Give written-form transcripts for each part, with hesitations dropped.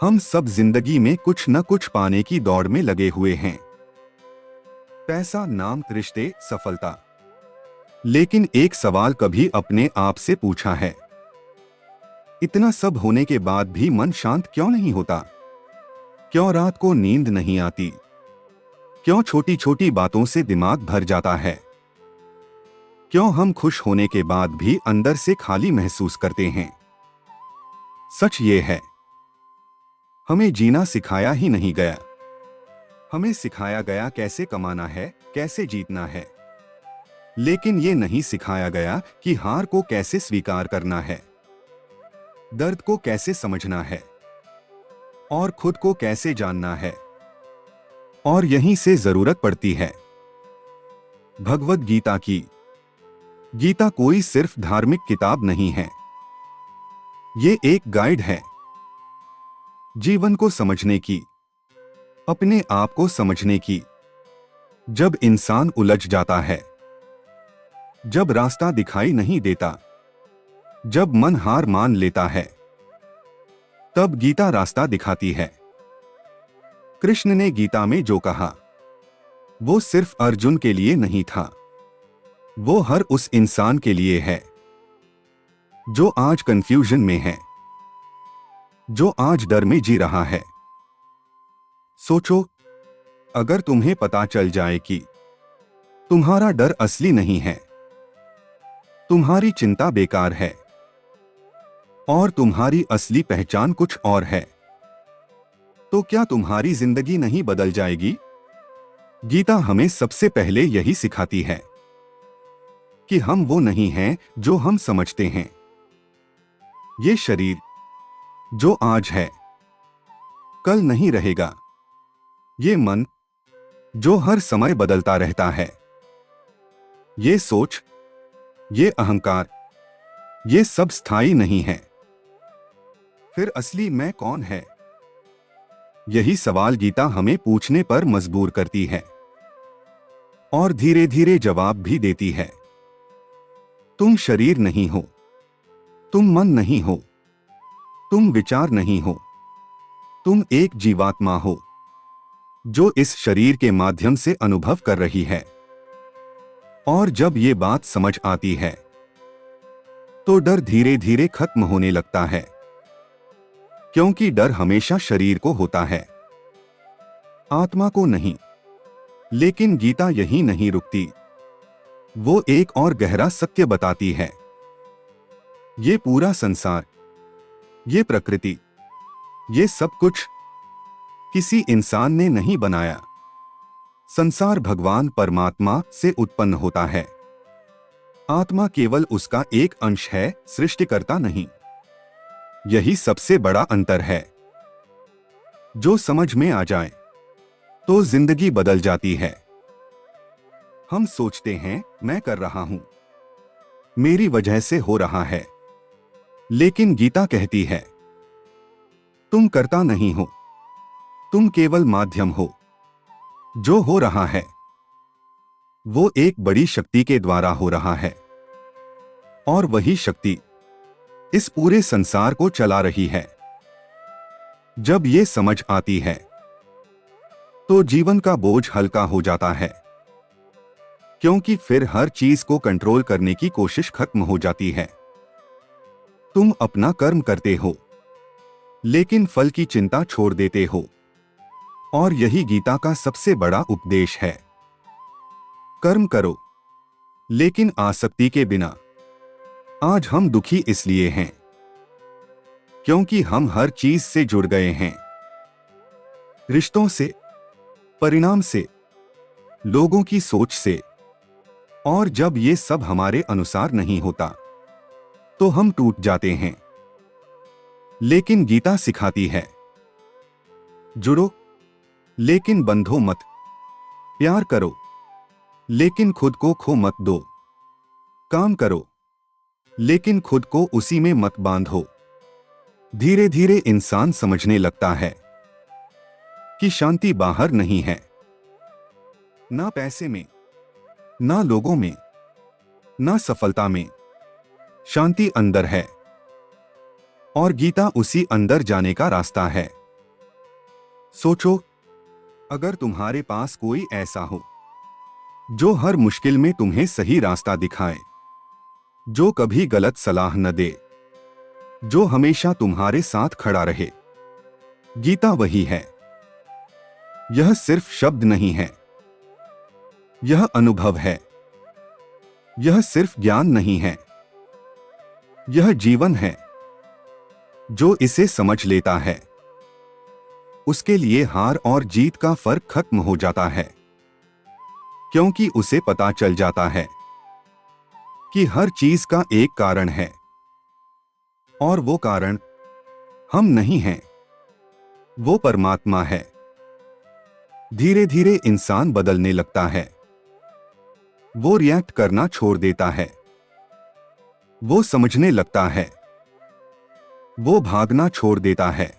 हम सब जिंदगी में कुछ न कुछ पाने की दौड़ में लगे हुए हैं। पैसा, नाम, रिश्ते, सफलता। लेकिन एक सवाल कभी अपने आप से पूछा है, इतना सब होने के बाद भी मन शांत क्यों नहीं होता? क्यों रात को नींद नहीं आती? क्यों छोटी छोटी बातों से दिमाग भर जाता है? क्यों हम खुश होने के बाद भी अंदर से खाली महसूस करते हैं? सच ये है, हमें जीना सिखाया ही नहीं गया। हमें सिखाया गया कैसे कमाना है, कैसे जीतना है, लेकिन ये नहीं सिखाया गया कि हार को कैसे स्वीकार करना है, दर्द को कैसे समझना है और खुद को कैसे जानना है। और यहीं से जरूरत पड़ती है भगवद गीता की। गीता कोई सिर्फ धार्मिक किताब नहीं है, ये एक गाइड है जीवन को समझने की, अपने आप को समझने की। जब इंसान उलझ जाता है, जब रास्ता दिखाई नहीं देता, जब मन हार मान लेता है, तब गीता रास्ता दिखाती है। कृष्ण ने गीता में जो कहा वो सिर्फ अर्जुन के लिए नहीं था, वो हर उस इंसान के लिए है जो आज कंफ्यूजन में है, जो आज डर में जी रहा है। सोचो, अगर तुम्हें पता चल जाए कि तुम्हारा डर असली नहीं है, तुम्हारी चिंता बेकार है और तुम्हारी असली पहचान कुछ और है, तो क्या तुम्हारी जिंदगी नहीं बदल जाएगी? गीता हमें सबसे पहले यही सिखाती है कि हम वो नहीं हैं जो हम समझते हैं। ये शरीर जो आज है कल नहीं रहेगा। ये मन जो हर समय बदलता रहता है। ये सोच, ये अहंकार, ये सब स्थायी नहीं है। फिर असली मैं कौन है? यही सवाल गीता हमें पूछने पर मजबूर करती है और धीरे धीरे जवाब भी देती है। तुम शरीर नहीं हो, तुम मन नहीं हो, तुम विचार नहीं हो, तुम एक जीवात्मा हो जो इस शरीर के माध्यम से अनुभव कर रही है। और जब ये बात समझ आती है तो डर धीरे धीरे खत्म होने लगता है, क्योंकि डर हमेशा शरीर को होता है, आत्मा को नहीं। लेकिन गीता यही नहीं रुकती, वो एक और गहरा सत्य बताती है। ये पूरा संसार, ये प्रकृति, ये सब कुछ किसी इंसान ने नहीं बनाया। संसार भगवान परमात्मा से उत्पन्न होता है। आत्मा केवल उसका एक अंश है, सृष्टिकर्ता नहीं। यही सबसे बड़ा अंतर है। जो समझ में आ जाए तो जिंदगी बदल जाती है। हम सोचते हैं मैं कर रहा हूं, मेरी वजह से हो रहा है, लेकिन गीता कहती है तुम करता नहीं हो, तुम केवल माध्यम हो। जो हो रहा है वो एक बड़ी शक्ति के द्वारा हो रहा है, और वही शक्ति इस पूरे संसार को चला रही है। जब ये समझ आती है तो जीवन का बोझ हल्का हो जाता है, क्योंकि फिर हर चीज को कंट्रोल करने की कोशिश खत्म हो जाती है। तुम अपना कर्म करते हो, लेकिन फल की चिंता छोड़ देते हो। और यही गीता का सबसे बड़ा उपदेश है। कर्म करो, लेकिन आसक्ति के बिना। आज हम दुखी इसलिए हैं क्योंकि हम हर चीज से जुड़ गए हैं, रिश्तों से, परिणाम से, लोगों की सोच से। और जब ये सब हमारे अनुसार नहीं होता तो हम टूट जाते हैं। लेकिन गीता सिखाती है जुड़ो, लेकिन बंधो मत। प्यार करो, लेकिन खुद को खो मत दो। काम करो, लेकिन खुद को उसी में मत बांधो। धीरे धीरे इंसान समझने लगता है कि शांति बाहर नहीं है, ना पैसे में, ना लोगों में, ना सफलता में। शांति अंदर है, और गीता उसी अंदर जाने का रास्ता है। सोचो, अगर तुम्हारे पास कोई ऐसा हो जो हर मुश्किल में तुम्हें सही रास्ता दिखाए, जो कभी गलत सलाह न दे, जो हमेशा तुम्हारे साथ खड़ा रहे। गीता वही है। यह सिर्फ शब्द नहीं है, यह अनुभव है। यह सिर्फ ज्ञान नहीं है, यह जीवन है। जो इसे समझ लेता है, उसके लिए हार और जीत का फर्क खत्म हो जाता है, क्योंकि उसे पता चल जाता है कि हर चीज का एक कारण है, और वो कारण हम नहीं हैं, वो परमात्मा है। धीरे धीरे इंसान बदलने लगता है। वो रिएक्ट करना छोड़ देता है, वो समझने लगता है, वो भागना छोड़ देता है,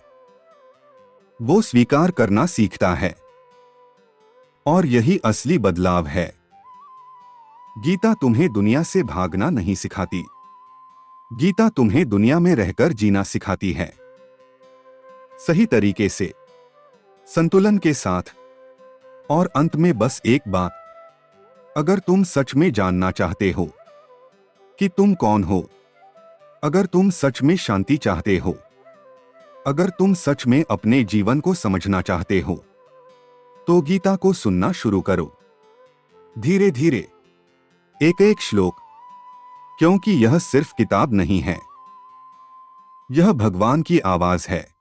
वो स्वीकार करना सीखता है। और यही असली बदलाव है। गीता तुम्हें दुनिया से भागना नहीं सिखाती, गीता तुम्हें दुनिया में रहकर जीना सिखाती है, सही तरीके से, संतुलन के साथ। और अंत में बस एक बात, अगर तुम सच में जानना चाहते हो कि तुम कौन हो, अगर तुम सच में शांति चाहते हो, अगर तुम सच में अपने जीवन को समझना चाहते हो, तो गीता को सुनना शुरू करो। धीरे धीरे, एक एक श्लोक, क्योंकि यह सिर्फ किताब नहीं है, यह भगवान की आवाज है।